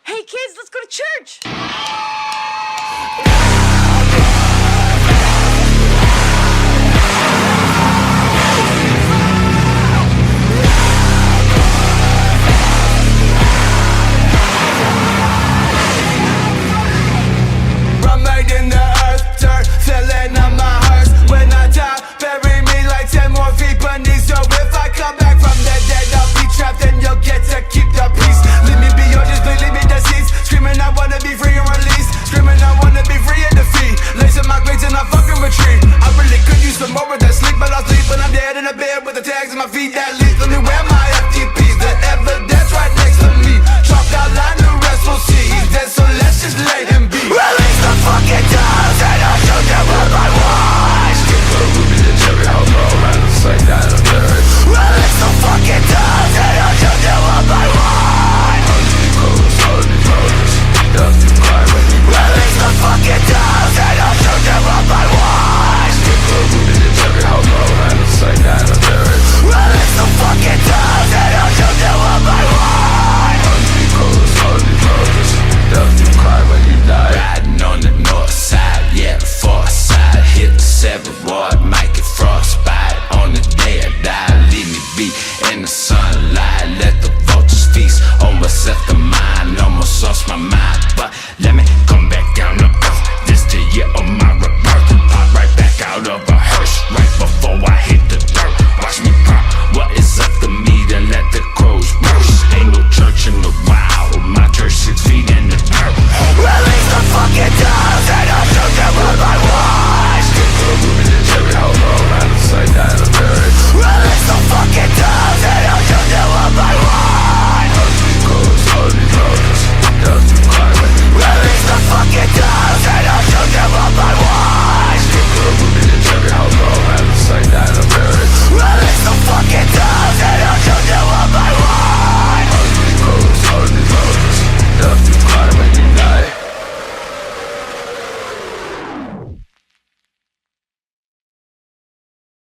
Hey kids, let's go to church! Made in the earth, dirt, filling up my hearse. When I die, bury me like 10 more feet beneath. So if I come back from the dead, I'll be trapped and you'll get to keep the peace. Leave me be or just leave me deceased. Screaming I wanna be free and released. Screaming I wanna be free and defeat. Lacing my grades and I fucking retreat. I really could use some more of that sleep, but I'll sleep when I'm dead in a bed with the tags in my feet that lead. Let me wear my